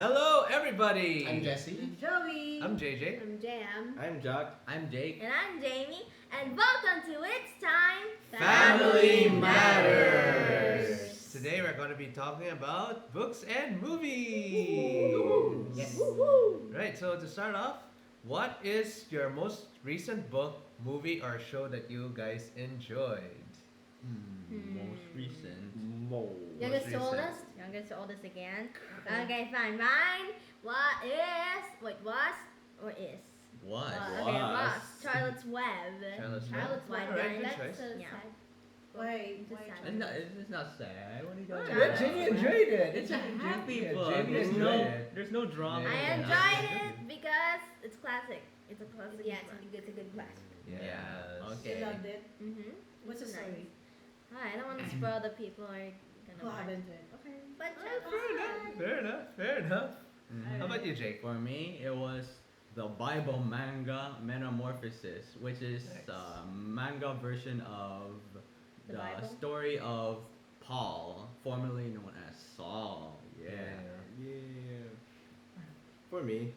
Hello, everybody. I'm Jesse. I'm Joey. I'm JJ. I'm Jam. I'm Jack. I'm Jake. And I'm Jamie, and welcome to It's Time Family Matters. Today we're going to be talking about books and movies. Yes. Right. So to start off, what is your most recent book, movie, or show that you guys enjoyed? Most recent. Youngest to recent. oldest? Youngest to oldest again. Okay, fine. Mine was or is? What? Okay, was Charlotte's Web. Charlotte's Web. Charlotte's Web. Alright, good That's choice. so Yeah. sad. Why? Just Why? sad. It's not sad. What are you Oh, talking yeah. about? Jamie enjoyed it. It's a happy Yeah, book. Jamie There's enjoyed no, it. there's no drama. I Yeah. enjoyed it because it's classic. It's a classic. Yeah, book. it's a good classic. Yes. Yeah, You okay. loved it. Mhm. What's the Nice. story? I don't want to spoil the people are Who gonna watch. haven't read? Okay, but Fair enough. Fair enough. Mhm. How about you, Jake? For me, it was the Bible manga Metamorphosis, which is Nice. a manga version of The the Bible? story of Paul, formerly known as Saul. Yeah. Yeah. For me,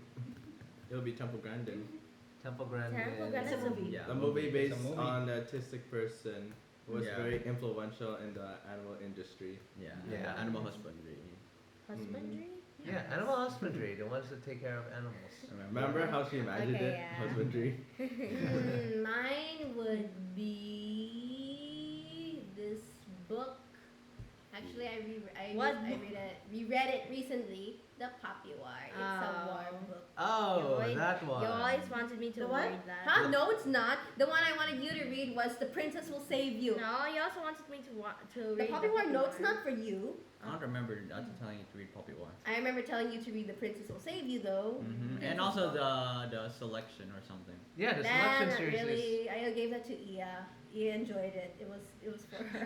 it'll be Temple Grandin. Temple Grandin. Temple It's a Grandin. movie. Yeah. A movie based It's a movie. on an autistic person who was Yeah. very influential in the animal industry. Yeah. Yeah. Animal husbandry. Husbandry? Yeah, animal husbandry, the ones that take care of animals. Remember how she imagined Okay, it? yeah. Husbandry. Mine would be this book. Actually, reread it recently. The Poppy War. It's a war book. Oh, always- that one. You always wanted me to The what? read that. Huh? No, it's not. The one I wanted you to read was The Princess Will Save You. No, you also wanted me to The read Poppy War, no, it's not for you. I don't remember telling you to read Poppy War. I remember telling you to read The Princess Will Save You, though. Mm-hmm. And also the selection or something. Yeah, the Nah, selection not series is. really. I gave that to Ia. Ia enjoyed it. It was for her.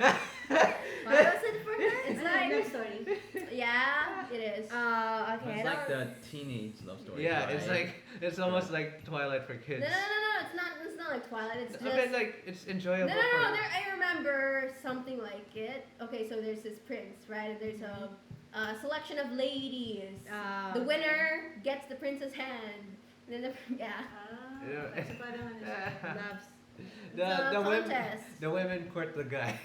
Why was it for her? It's I like, love story. yeah, it is. Okay. It's like the teenage love story. Yeah, right? it's like it's almost like Twilight for No, kids. no, no, no, it's not. It's not like Twilight. It's just. I mean, like it's No, enjoyable. no, no, no. for- There, I remember something like it. Okay, so there's this prince, right? And there's a selection of ladies. The winner gets the prince's hand. And then the yeah. Yeah. That's about Loves. the It's a the women contest. the women court the guy.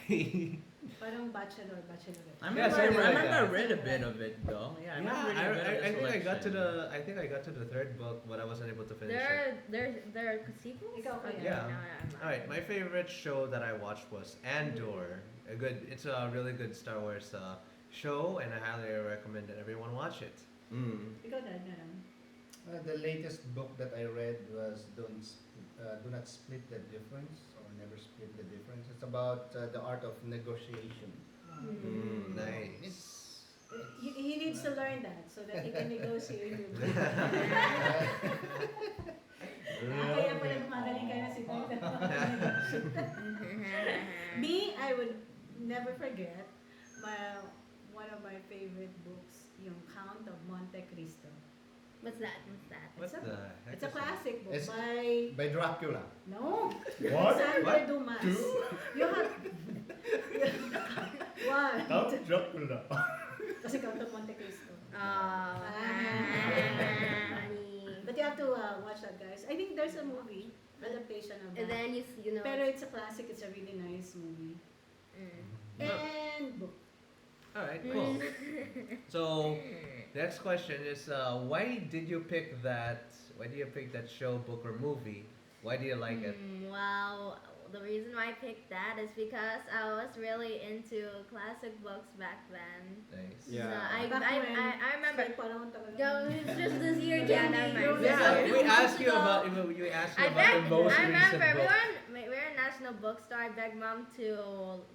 Parang bachelorette. I Yeah, remember, something like I remember I that. read a bit of it though. Yeah, I remember reading a bit of the I think I got to selection. the I think I got to the third book, but I wasn't able to finish it. There are sequels. Ikaw, Okay, yeah. no, I'm not. All right, my favorite show that I watched was Andor. It's a really good Star Wars show, and I highly recommend that everyone watch it. Ikaw na lang. The latest book that I read was Do Not Split the Difference or Never Split the Difference. It's about the art of negotiation. Nice. He needs to learn that so that he can negotiate with you. Kaya pala magaling ka na si Me, I would never forget one of my favorite books, yung Count of Monte Cristo. What's that? What's that? What It's a- the heck? It's a is that? classic book It's- by By Dracula. no What? Alexander What? Dumas. You have what? Dracula. Kasi Count of Monte Cristo. Funny. But you have to watch that, guys. I think there's a movie adaptation of that. And then you know. Pero it's a classic. It's a really nice movie. And book. All right, cool. So, next question is, why did you pick that? Why do you pick that show, book, or movie? Why do you like it? Well, the reason why I picked that is because I was really into classic books back then. Nice. So Yeah. I remember. Go, it's just this year, Yeah, Jamie. never mind. Yeah, we asked you ago. about you asked you I about begged. the most I recent remember book. we were in National Bookstore. I begged mom to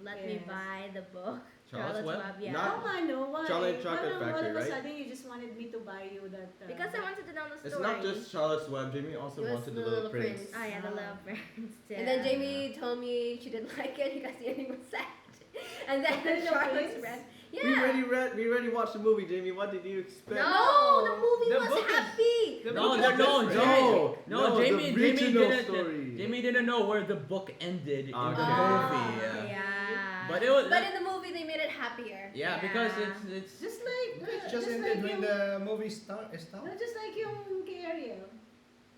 let me Yes. buy the book. Charlotte's Web? Yeah. Not- Oh, I know why. Chocolate Chocolate Parang Factory, all of a right? sudden you just wanted me to buy you that. Because I wanted to know the story. It's not just Charlotte's Web. Jamie also It was wanted The the Little Little Prince. Prince. Oh yeah, the Little Prince too. And then Jamie told me she didn't like it because the ending was sad. And then The Little Charlotte's Prince? read. We Yeah. already watched the movie, Jamie. What did you expect? No, the movie The was book is- happy. The No, book is no, different. Jamie the original didn't. story. Jamie didn't know where the book ended in the Okay. movie. Yeah. But it was. But in the movie, movie they made it happier. Yeah, because it's Just like, It's just like ended when yung, the movie stopped. no, just like yung kay Ariel.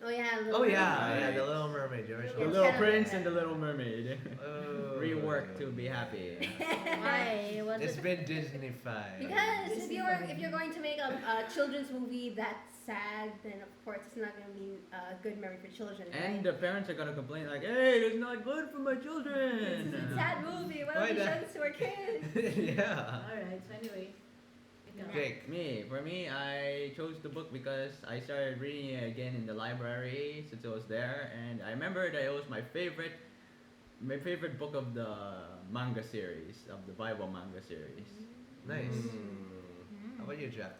Oh yeah. Oh yeah, Right. yeah, the Little Mermaid, the The original. Little Yeah. Prince and the Little Mermaid. Oh. reworked to be happy. Why? Was It's it? been Disneyfied. Because if you're going to make a children's movie that's sad, then of course it's not gonna be a good memory for children. And right? the parents are gonna complain like, "Hey, it's not good for my children." This is a sad movie. Why Why don't we show that? this to our kids? yeah. Alright, so anyway. ikaw. Jake. For me, I chose the book because I started reading it again in the library since it was there, and I remember that it was my favorite book of the manga series, of the Bible manga series. Nice. Mm. How about you, Jack?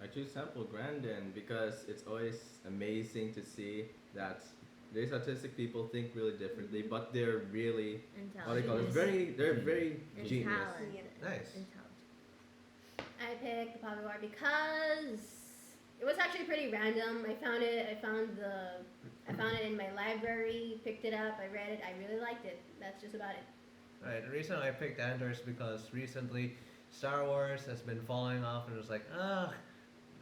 I choose Temple Grandin because it's always amazing to see that these autistic people think really differently, but they're really what do you call it? They're very genius. Intelligent. Nice. Intelligent. I picked the Poppy War because it was actually pretty random. I found it in my library, picked it up, I read it, I really liked it. That's just about it. Right. The reason I picked Andor is because recently Star Wars has been falling off, and it was like,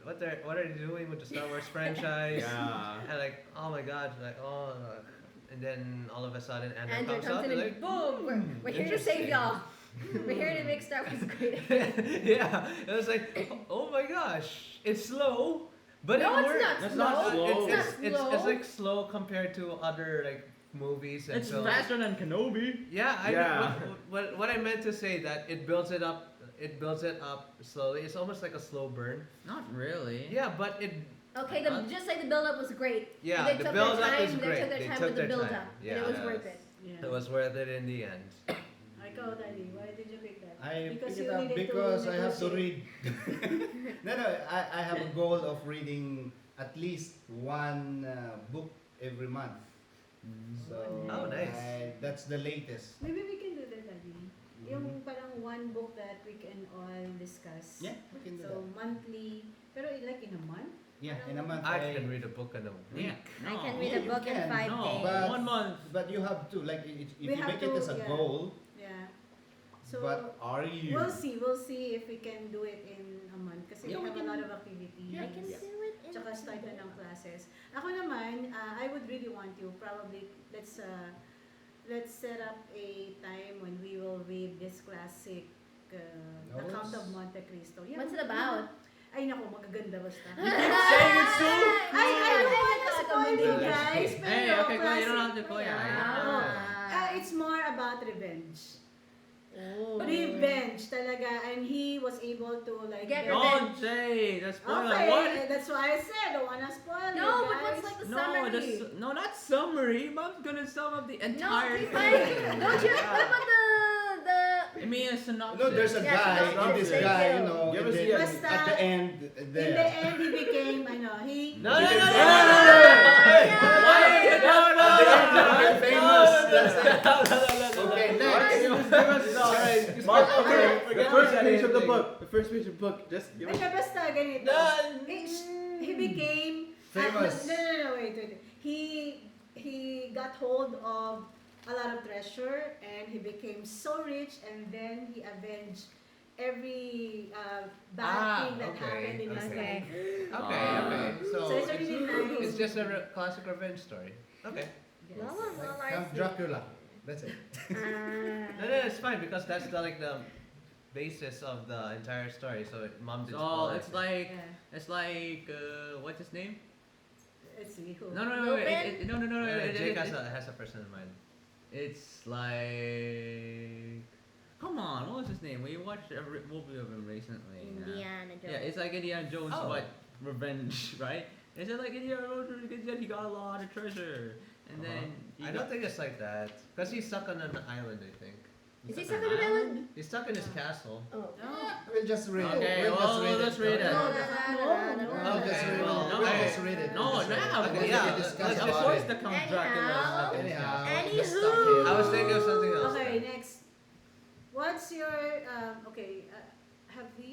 what are they doing with the Star Wars franchise? Yeah. And like, oh my god, like, and then all of a sudden Andor Andrew comes comes out, in and and like, boom, we're here to save interesting. y'all. We're here to make Star Wars great. yeah, it was like, oh my gosh, it's slow, but No, it it's works. not That's slow. not slow. It's not It's slow. like slow compared to other like movies and It's so. faster than Kenobi. Yeah, Yeah. what I meant to say that it builds it up slowly. It's almost like a slow burn. Not really. Yeah, but it Okay, just like the build up was great. yeah, They the took build their up time, is great. They took their time with the build up, Yeah, and it was Yes. worth it. Yeah. it was worth it in the end. Ikaw, Daddy, why did you pick that? I Because pick you it up needed to because I have to negotiate. read. No, I have a goal of reading at least one book every month. So Oh, nice. that's the latest. Maybe we can do that, Daddy. Yung parang one book that we can all discuss. Yeah, we can do So monthly, pero like in a month? that. Yeah, in a month. I can read a book in a week. Yeah. I No. can read Yeah, a you book in can. 5 No. days. But- 1 month. But you have to like if We you have make it to, as a yeah. goal. Yeah. So But are you? we'll see if we can do it in a month kasi Yeah, we we have a can- lot of activities. I can do it in Tsaka 2 start na days. ng classes. Ako naman, I would really want to probably let's set up a time when we will read this classic The No, Count of it's- Monte Cristo. Yeah, What's it about? Ay naku, magaganda basta. saying it's so I don't want to spoil it, guys. Pero Hey, okay, go. You don't have to classic. go. Yeah. Yeah. It's more about revenge. Oh. Revenge talaga, and he was able to like Get Don't say that's spoiler. Okay, What? that's why I said I don't wanna spoil No, it, but guys. what's like the No, summary? no, not summary. Mom's gonna sum up the No, entire okay, thing. fine. Don't you? What about the I mean, a synopsis. No, there's a Yeah, guy. synopsis, This thank guy, you. you know, You and ever then see Basta, at the end in there. the end, he became, he... No, no, no, no, no, Why? no, famous. That's it. no, Okay, next. Mark, okay, Forget the first about page of the anything. book. The first page of the book. Just give Ay, us. basta, ganito. No. He became... Famous. No, wait. He got hold of a lot of treasure, and he became so rich, and then he avenged every bad thing that okay, happened in his okay. life. Okay. So So it's really nice. it's just a classic revenge story. Okay. Yes. Count Dracula. That's it. No, it's fine because that's the basis of the entire story. So mom did So spoil it's it. like Yeah. what's his name? Let's see who. No, Lupin? no. Jake has a person in mind. It's like, come on, what was his name? We watched a movie of him recently. Indiana Jones. Yeah, it's like Indiana Jones, Oh. but revenge, right? It's just like Indiana Jones because then he got a lot of treasure, and then he I don't think it's like that because he's stuck on an island. I think Is he stuck on an island? he's stuck in his castle. Oh. No. We'll just read Okay, it. well, let's read it. No, We'll Okay, just read it. well, We'll okay. just read it. No, We'll just read it. now. Okay, We'll yeah, discuss let's about Of course, it. the Count Anyhow. Dracula. Anyhow, Anywho. let's stop here. I was thinking of something else. Okay, then. next. What's your have we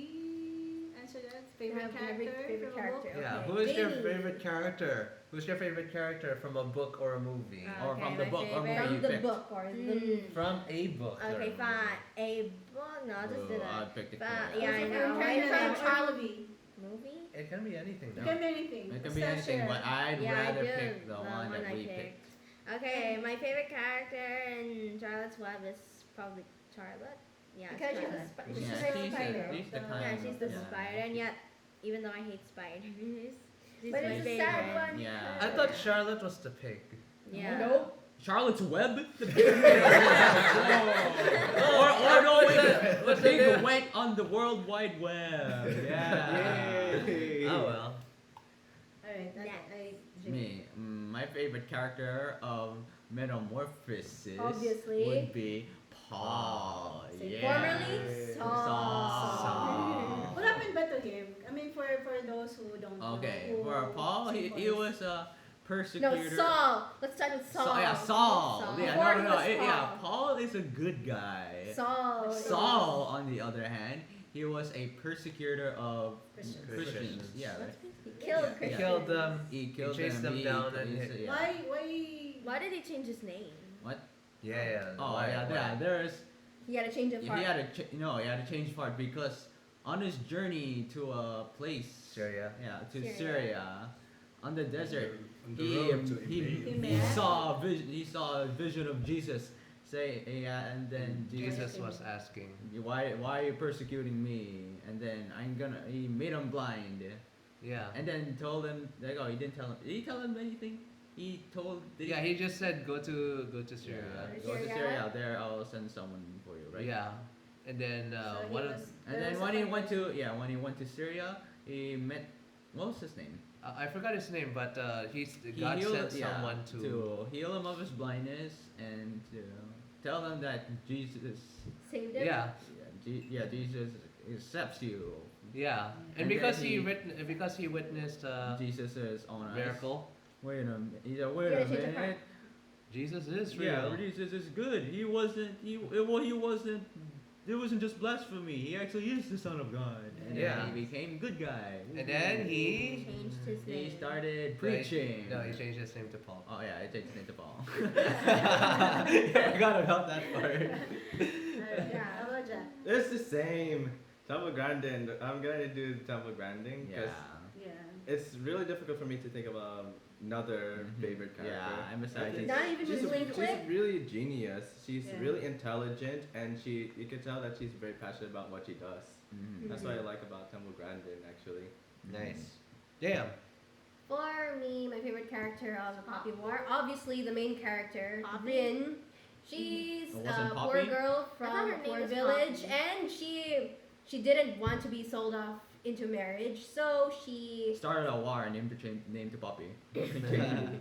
answered that? Favorite Have character? favorite from a book? character. Yeah. Okay. Who is your Jamie. favorite character? Who's your favorite character from a book or a movie? Or Okay, from the my book or favorite. movie From you the picked. book or the From a book. or a Okay, movie. fine. A book? No, just do Oh, that. I picked it. But, for yeah, I From know. My Internet favorite or movie. movie? It can be anything. It Though. can be anything. It can be Basta anything, share. but I'd Yeah, I rather do. pick the one that I we picked. picked. Okay, my favorite character in Charlotte's Web is probably Charlotte. Yeah, it's because Charlotte. she's Yeah, a she's spider. she's the kind Yeah, of she's the yeah. spider, and yet, even though I hate spiders, she's But my it's a favorite. sad one. Yeah. I thought Charlotte was the pig. Yeah. Nope. Charlotte's Web? Oh, or no, what's wait, that? the What's the pig name? went on the World Wide Web. Yeah. Yay. Oh well. Alright, Me, my favorite character of Metamorphosis Obviously. would be Paul. Yeah. Formerly Saul. What happened ba to him? I mean, for those who don't know. Okay, who for Paul, he Saint was a persecutor. No, Saul. Let's start with Saul. Yeah, Saul. Saul. Yeah, Before no, he no, was yeah. Paul. Paul is a good guy. Saul. Saul, on the other hand, he was a persecutor of Christians. Christians. Yeah, right. He killed Yeah. He Christians. killed them. He killed chased them He- down and he's- hit- yeah. Why? Why did he change his name? What? Yeah. Oh why- yeah, why? yeah. There's He had a change of he heart. had to he had to change part because on his journey to a place, Syria. yeah, to Syria. Syria, on the desert, On the he road to he, Emmaus. he saw a vision. He saw a vision of Jesus. Say yeah, and then Jesus was asking. why are you persecuting me? And then he made him blind, Yeah. and then told him like he didn't tell him. Did he tell him anything? He told. Did Yeah, he just said go to Syria. Yeah, Syria. go to Syria. There, I'll send someone for you, right? Yeah. And then So he one of was- And there then was when a he fight went with- to when he went to Syria, he met what was his name? I forgot his name, but He God healed- sent someone to heal him of his blindness and to tell him that Jesus, Saved him. yeah. Jesus accepts you. Yeah. And And because then he witnessed Jesus' own eyes. miracle, Wait a minute. He said, wait Yeah, a change of heart. minute. Jesus is Yeah, real. Jesus is good. He wasn't. He wasn't. It wasn't just blasphemy. He actually is the Son of God. And Yeah. then he became good guy. And then he Changed his He name. started preaching. No, he changed his name to Paul. Oh yeah, I changed his name to Paul. I forgot about that part. Alright, how about Jack? It's the same. Temple Grandin. I'm gonna do Temple Grandin Yeah. because Yeah. it's really difficult for me to think of another Mhm. favorite character. Yeah, I'm I excited. think Not even she's, with Link she's Click? really a genius. She's Yeah. really intelligent, and you can tell that she's very passionate about what she does. Mhm. That's what I like about Temple Grandin, actually. Nice. Damn. For me, my favorite character of the Poppy War, obviously the main character, Poppy? Rin. She's Oh, a wasn't poor Poppy? girl I thought from her a name poor was village, Poppy. and she didn't want to be sold off into marriage, so she Started a war and named to Poppy.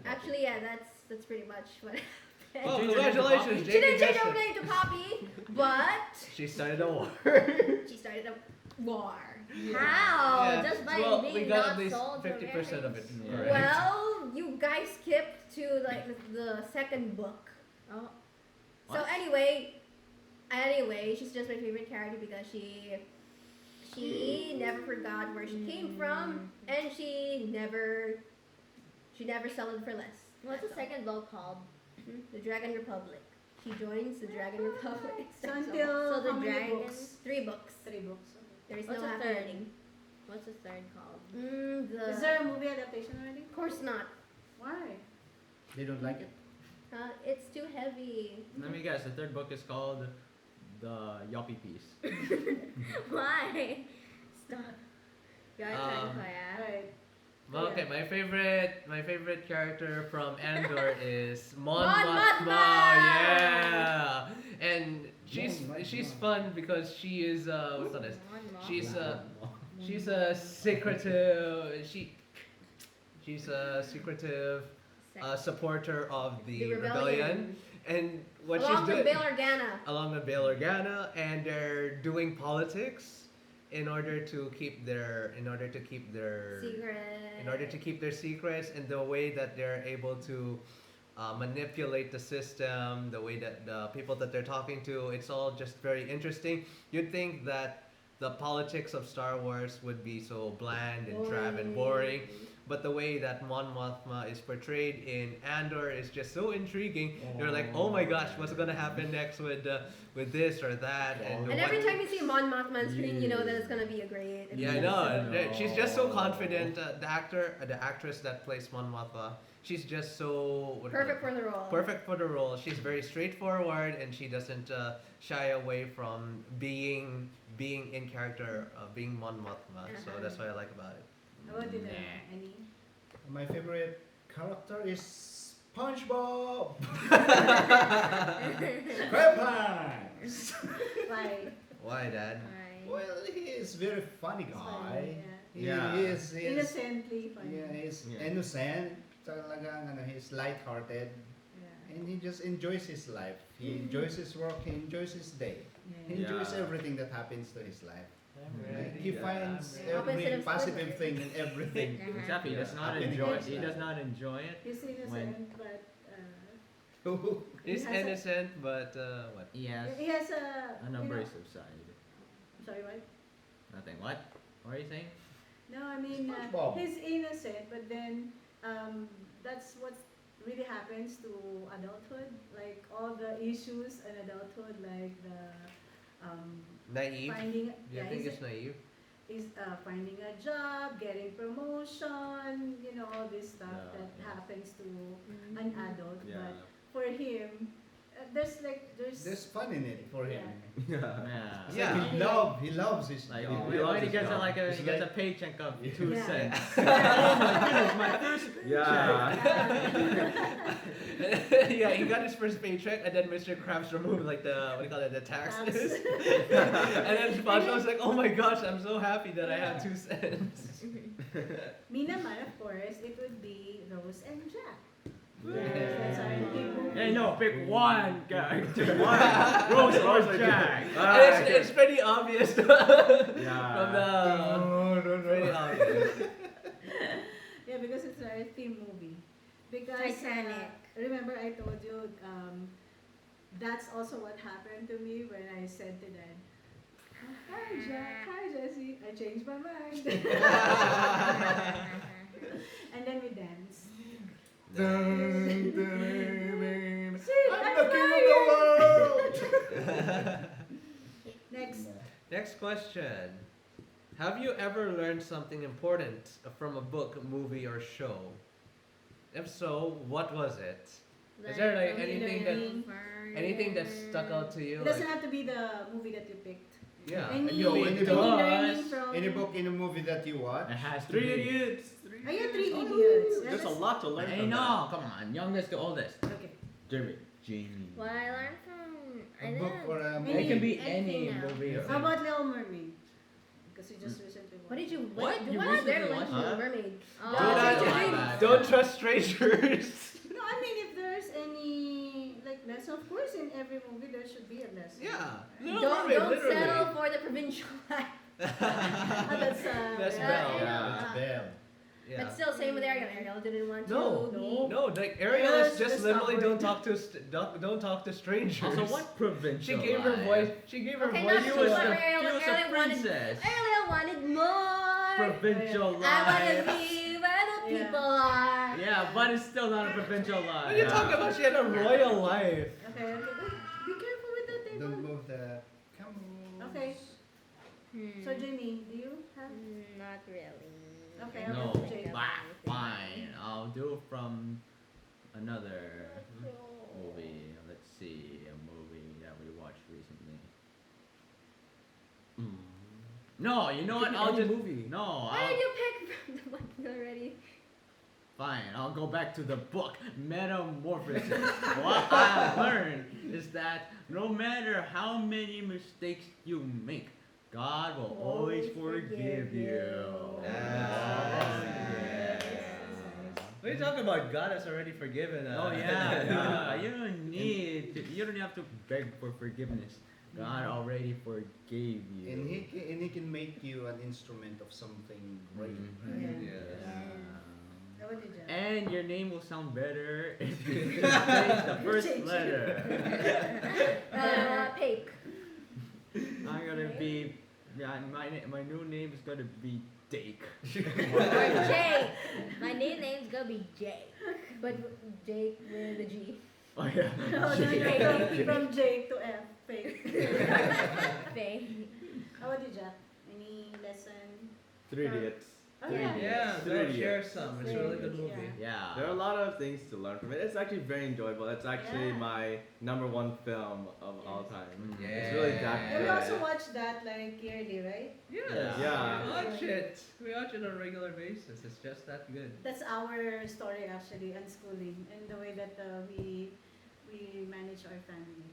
actually that's pretty much what happened. Oh, Changed her name to congratulations, Poppy? She Jamie didn't change guessed her it. name to Poppy, but She started a war. she started a war. How? Yeah. Just by Well, being we got not at least sold for 50% of it. marriage? Yeah. Correct. Well, you guys skipped to like the second book. Oh. So What? anyway, she's just my favorite character because she never forgot where she came from, and she never settled for less. What's the second book called? The Dragon Republic. She joins the Dragon Republic. So until So the how many dragon- books? 3 books. 3 books. Okay. There is What's no the happy third? ending. What's the third called? Is there a movie adaptation already? Of course not. Why? They don't like it. It's too heavy. Let me guess. The third book is called the Yoppie Piece. Why? Stop. Your turn, Koya. Alright. Well, okay, my favorite character from Andor is Mon Mon Mothma. Mothma! Yeah, and she's Mon Mothma. she's fun because she is what's on this? Mon Mothma. She's a secretive she's a secretive supporter of the rebellion, and what Along she's with doing Bail Organa. along with Bail Organa, and they're doing politics in order to keep their secrets, and the way that they're able to manipulate the system, the way that the people that they're talking to, it's all just very interesting. You'd think that the politics of Star Wars would be so bland and drab and boring. But the way that Mon Mothma is portrayed in Andor is just so intriguing. You're like, oh my gosh, what's gonna happen next with this or that? And every time you see Mon Mothma on screen, you know that it's gonna be a great. Yeah, I know. And she's just so confident. The actress that plays Mon Mothma, she's just so perfect for the role. Perfect for the role. She's very straightforward, and she doesn't shy away from being in character, being Mon Mothma. So that's what I like about it. How about you, Annie? My favorite character is SpongeBob. SquarePants. Why, Dad? Well, he is very funny guy. Yeah. He is Innocently funny. Yeah, he's innocent. Talagang he's light-hearted. Yeah. And he just enjoys his life. He enjoys his work. He enjoys his day. He Yeah. enjoys everything that happens to his life. Right. He finds Opposite every of positive Squidward. thing in everything. Exactly. He does not Happening enjoy. in his He life. does not enjoy it. He's innocent, When- but He's He has a- innocent, but what? He has he has a an abrasive side. Sorry, what? Nothing. What? What are you saying? No, I mean SpongeBob. he's innocent, but then that's what really happens to adulthood. Like all the issues in adulthood, like the Naive? finding. Do you think it's naive? Is finding a job, getting promotion, all this stuff Yeah, that yeah. happens to an adult. Yeah. But for him, there's There's fun in it for him. Yeah. Yeah. It's Yeah. like he loves his Like job. when he gets a, like a It's he gets a like- paycheck of Yeah. 2 Yeah. cents. Yeah. Yeah, he got his first paycheck, and then Mr. Krabs removed like the the taxes. Tax. And then SpongeBob was like, "Oh my gosh, I'm so happy that I have 2 cents." me naman, of course, it would be Rose and Jack. Yeah. That's our big movie. Hey, no, pick one character. Rose or Jack. And it's pretty obvious from Yeah. the pretty obvious. Yeah, because it's our theme movie. Because Titanic. remember I told you that's also what happened to me when I said to Dad, "Hi Jack, hi Jessie, I changed my mind." And then we danced. I'm I'm the king of the world. Next. Next question. Have you ever learned something important from a book, movie, or show? If so, what was it? Is there like anything that stuck out to you? It doesn't have to be the movie that you picked. Yeah. Any, No, any it does. learning from Any book in a movie that you watch? It has to 3 be. idiots. Are you 3 idiots? There's a lot to learn Hey, from no, come on, youngest to oldest. Okay. Jamie. What I learned from A book or a Any- movie? It can be Anything any now. movie. Yeah. How about Little Mermaid? Because you just recently watched. What did you? What? You What was there to recently watch watched Little that? Mermaid? Oh, Do not, don't trust strangers. No, I mean if there's any like lesson, of course in every movie there should be a lesson. Yeah. Right? Don't settle for the provincial life. That's That's yeah, Belle. It's Belle. Yeah. But still, same with Ariel. Ariel didn't want to. No, no, like Ariel Ariel is is just just literally awkward. don't talk to strangers. Also, what provincial? She gave her life? voice. She gave her Okay, voice not She too to was much. a- Ariel, she was Ariel a wanted- princess. Ariel wanted more. Provincial I want life. to be where the Yeah. people are. Yeah, but it's still not a provincial What life. are you talking about? She had a royal life. Okay, okay. Be careful with that table. Don't move the camels. Okay. Hmm. So Jamie, do you have? Not really. Okay, No, okay, Jake. fine. I'll do from another movie. Let's see, a movie that we watched recently. No, you know what? I'll Any just movie. no. Why I'll, did you pick from the one already? Fine, I'll go back to the book, Metamorphosis. What I learned is that no matter how many mistakes you make, God will always forgive you. Yes. What are you talking about? God has already forgiven us. Oh yeah, yeah. You don't need to, you don't have to beg for forgiveness. God already forgave you. And he can make you an instrument of something great. Mhm. Yeah. Yeah. How about you, Jack? And your name will sound better if you just change the first Change it. letter. Pake. I'm gonna be Yeah, my new name is gonna be Jake. Or Jake. My new name's gonna be Jake. But Jake with a G. Oh yeah. No, from J to F. Faith. Faye. How about you, Jack? Any lesson? Three Idiots. Oh, Three yeah. Idiots. Yeah, Three go Idiots. share some. It's a really good Yeah. movie. Yeah. There are a lot of things to learn from it. It's actually very enjoyable. It's actually Yeah. my number one film of all Yes. time. Mm. It's really that Yeah. And we good. also watch that like yearly, right? Yeah. Yeah. We watch it. We watch it on a regular basis. It's just that good. That's our story actually, unschooling, and the way that we manage our family.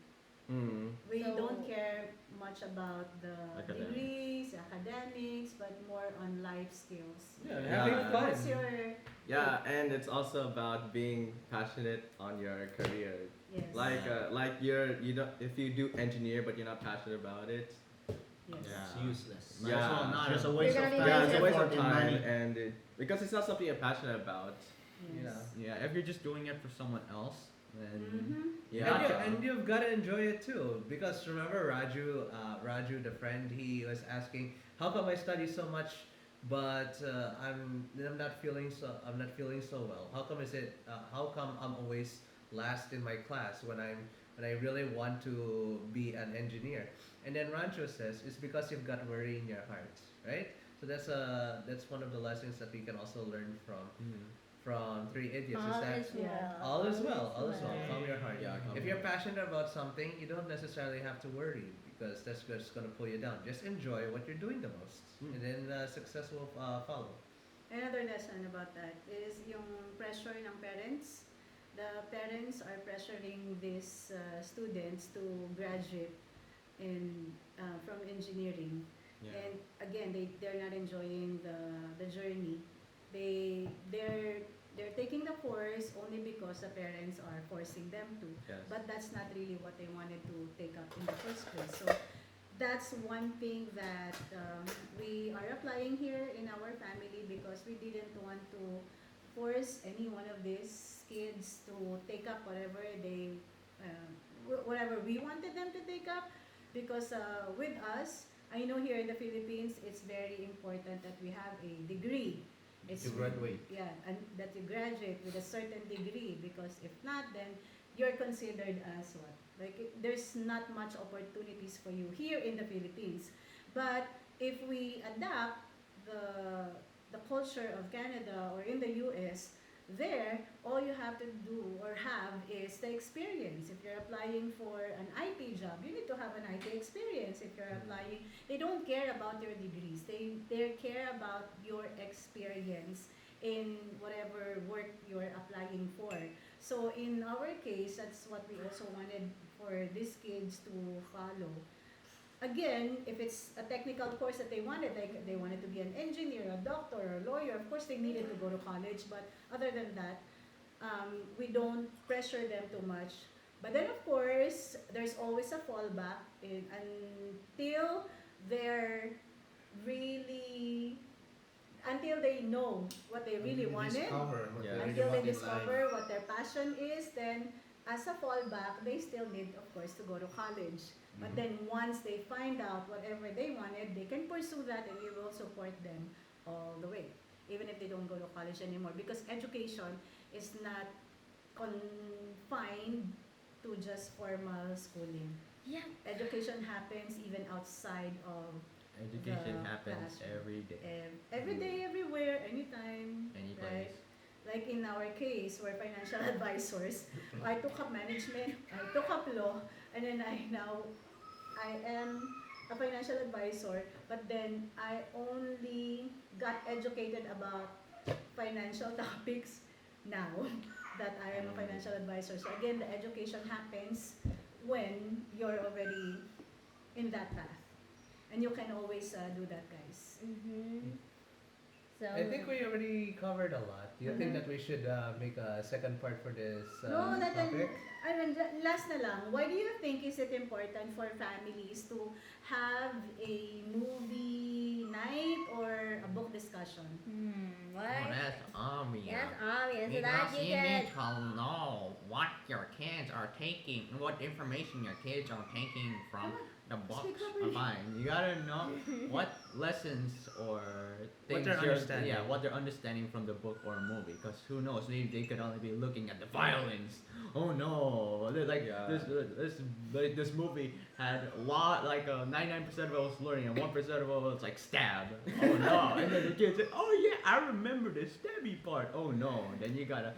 Mm. We So- don't care much about the Academics. degrees, academics, but more on life skills. Yeah, Yeah. having fun. What's your Yeah, and it's also about being passionate on your career. yes? Like you don't if you do engineer but you're not passionate about it. Yes. Yeah. It's useless. Might Yeah. as well not Just a have- waste You're of gonna time. be Yeah, it's a waste of effort, and time money. and because it's not something you're passionate about. Yes. Yeah, if you're just doing it for someone else, then Mm-hmm. Yeah. And you've got to enjoy it too. Because remember Raju, the friend, he was asking, how come I study so much, but I'm not feeling so well? How come how come I'm always last in my class when I really want to be an engineer? And then Rancho says it's because you've got worry in your heart, right? So that's one of the lessons that we can also learn from Three Idiots. Is All that is well. all is well. well. Calm your heart. Yeah, calm If your you're passionate about something, you don't necessarily have to worry because that's just gonna pull you down. Just enjoy what you're doing the most, and then success will follow. Another lesson about that is yung pressure ng parents. The parents are pressuring these students to graduate from engineering. And again, they're not enjoying the journey. They're taking the course only because the parents are forcing them to. Yes. But that's not really what they wanted to take up in the first place. So that's one thing that we are applying here in our family because we didn't want to force any one of these kids to take up whatever whatever we wanted them to take up. Because with us, I know here in the Philippines, it's very important that we have a degree. It's To graduate. Yeah, and that you graduate with a certain degree because if not, then you're considered as what? There's not much opportunities for you here in the Philippines. But if we adapt the culture of Canada or in the US, there, all you have to do or have is the experience. If you're applying for an IT job, you need to have an IT experience. If you're applying, they don't care about your degrees. They care about your experience in whatever work you're applying for. So in our case, that's what we also wanted for these kids to follow. Again, if it's a technical course that they wanted, like they wanted to be an engineer, a doctor, or a lawyer, of course they needed to go to college. But other than that, we don't pressure them too much. But then, of course, there's always a fallback until they're really, until they know what they really wanted, Discover what Yeah. they really until they want in discover life. what their passion is, then as a fallback, they still need, of course, to go to college. But then once they find out whatever they wanted, they can pursue that and we will support them all the way. Even if they don't go to college anymore. Because education is not confined to just formal schooling. Yeah. Education happens even outside of education The happens classroom. every day. every day, everywhere, anytime. Any Right? place. Like in our case, we're financial advisors. I took up management, I took up law, and then I am a financial advisor, but then I only got educated about financial topics now that I am a financial advisor. So again, the education happens when you're already in that path. And you can always do that, guys. Mm-hmm. So I think we already covered a lot. Do you think Mhm. that we should make a second part for this No, topic? last na lang, why do you think is it important for families to have a movie night or a book discussion? what? Oh, that's obvious. That's obvious. So that Because you you can need to know what your kids are taking, what information your kids are taking from the books. Speak properly. Fine. You gotta know what lessons or things they're understanding. Yeah, what they're understanding from the book or movie. Because who knows? Maybe they could only be looking at the violence. Oh no! Like Yeah. this movie had a lot, like 99% of it was learning and 1% of it was like stab. Oh no! And then the kids say, "Oh yeah, I remember the stabby part." Oh no! Then you gotta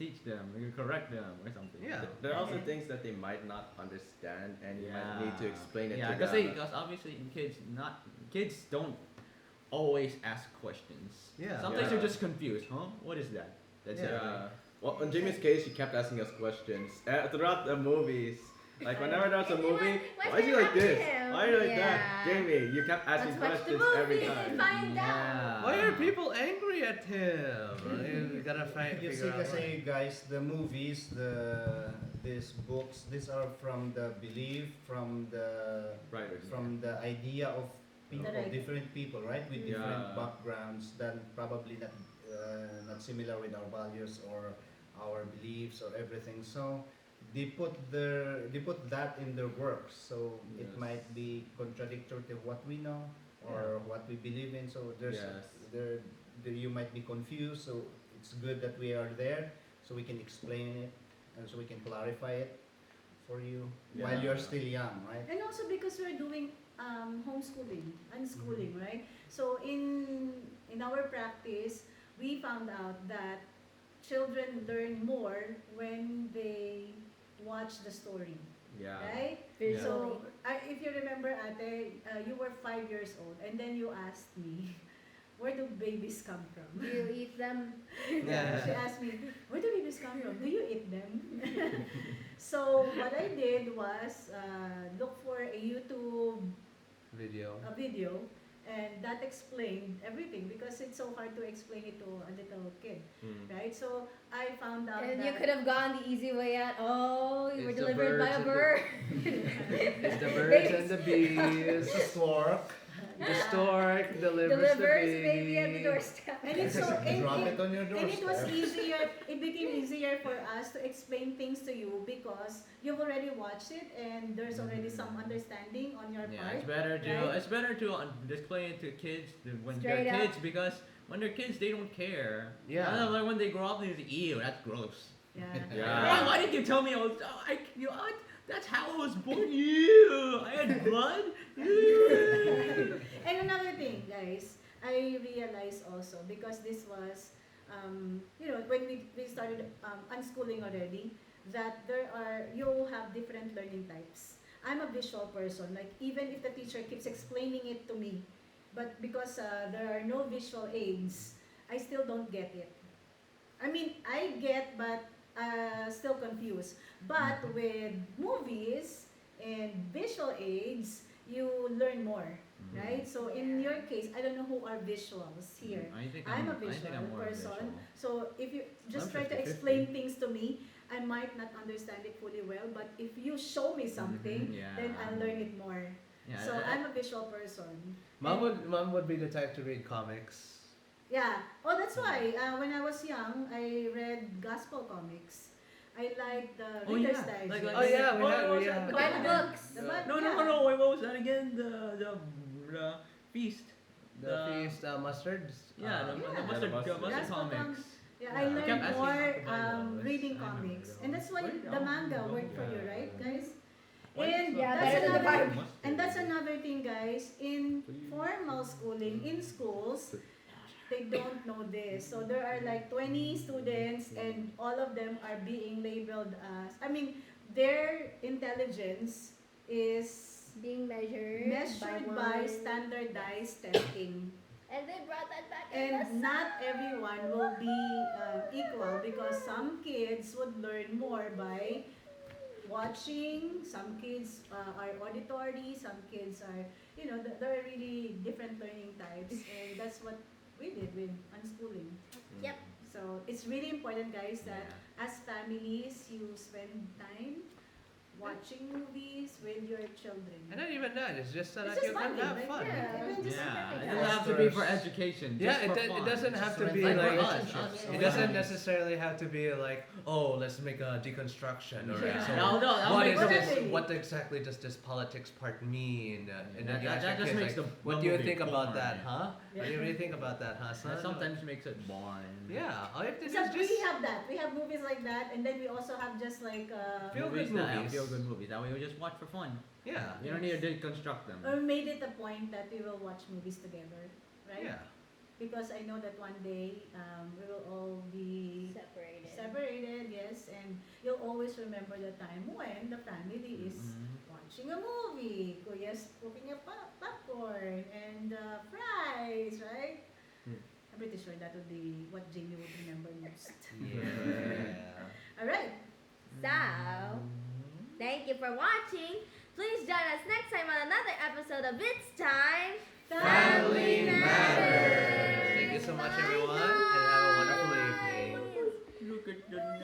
teach them, you correct them or something. Yeah. There are also things that they might not understand, and you might need to explain it Yeah, to them. because obviously kids don't always ask questions. Yeah. Sometimes Yeah. they're just confused. Huh? What is that? That's it. Yeah. Well, in Jimmy's case, she kept asking us questions throughout the movies. Like whenever there's a movie, What's why is he gonna like this? happen to him? Why are you like Yeah. that? Jamie, you kept asking Let's watch the questions every movie and time. find out. Why are people angry at him? You gotta You see, figure out. kasi guys, the movies, these books, these are from the belief, from the Writers. idea of people, Right. different people, right, with Yeah. different backgrounds, than probably not similar with our values or our beliefs or everything. So they put that in their works. So it Yes. might be contradictory to what we know or what we believe in. So Yes. there you might be confused. So it's good that we are there so we can explain it and so we can clarify it for you while Yeah. you're still young, right? And also because we're doing homeschooling, unschooling, Mm-hmm. right? So in our practice, we found out that children learn more when they watch the story, Yeah. right? Yeah. So if you remember, Ate, you were 5 years old, and then you asked me, where do babies come from? Do you eat them? Yeah. She asked me, where do babies come from? Do you eat them? So what I did was look for a YouTube Video. video, and that explained everything because it's so hard to explain it to a little kid, Mm. right? So I found out And that you could have gone the easy way out. Oh, you were It's the delivered by birds a and the- bird. It's the birds and the bees. The stork. The stork delivers the Delivers baby. baby at the doorstep. and it's so Drop it on your and it was doorstep. easier. It became easier for us to explain things to you because you've already watched it and there's already some understanding on your Yeah, part. it's right? better to explain it to kids when Straight they're up. kids, because when they're kids they don't care. Yeah. Like when they grow up they say, ew, that's gross. Yeah. Yeah. Hey, why did you tell me that's how I was born? Ew, I had blood. Ew. And another thing, guys, I realized also because this was, when we started unschooling already, that you have different learning types. I'm a visual person. Like even if the teacher keeps explaining it to me, but because there are no visual aids, I still don't get it. I mean, I get, but still confused. But with movies and visual aids, you learn more, right? So in your case, I don't know who are visuals here. I think I'm a I think visual I'm more person. visual. So if you just I'm try to 50-50. explain things to me, I might not understand it fully well. But if you show me something, Mhm, yeah. then I'll learn it more. Yeah, So I'm a visual person. Mom would be the type to read comics. Yeah. Oh, that's why when I was young, I read gospel comics. I liked the Oh, Reader's yeah. Digest. Like- Oh yeah, Oh, we yeah. have. The Bible books. The Bible- No, yeah. Wait, what was that again? The feast. The feast mustards. Yeah, the Yeah. mustard, Yeah, the mustard. mustard Gospel comics. Yeah, Yeah. I I kept learned asking more how to buy those. reading I remember comics, those. and that's why Where the did manga all worked for you, Yeah. right, guys? Why And is Yeah, that's better than the another, Bible. and that's another thing, guys. In formal schooling, in schools, they don't know this. So there are like 20 students, and all of them are being labeled as. I mean, their intelligence is Being measured, measured by one. standardized testing. And they brought that back in the And not everyone will be equal because some kids would learn more by watching, some kids are auditory, some kids are, there are really different learning types, and that's what we did with unschooling. Yep. So it's really important, guys, that as families, you spend time watching movies with your children. And not even that. It's just so It's that just you can bonding, have like, fun. yeah. Even just Yeah, something it like doesn't that. have to be for education. Yeah, just it, for fun. it doesn't have to be like like. for us. relationships. It Yeah. doesn't necessarily have to be like, oh, let's make a deconstruction or Yeah. so. No, that What makes is sense. this? What exactly does this politics part mean? And then you That ask your just kids, makes like, the what do you movie think about that, boring. huh? What do you really think about that, huh, son? That sometimes makes it boring. Yeah, all you have to do Except is just we have that. We have movies like that, and then we also have just like Feel-good movies. Feel good movies. That way we just watch for fun. yeah, You don't need to deconstruct them. or made it a point that we will watch movies together, right? yeah. Because I know that one day we will all be separated, yes, and you'll always remember the time when the family is watching a movie. Kuya's cooking a popcorn and fries, right? I'm pretty sure that would be what Jamie would remember most. Yeah. All right. So, thank you for watching. Please join us next time on another episode of It's Time Family Matters. Thank you so much, everyone.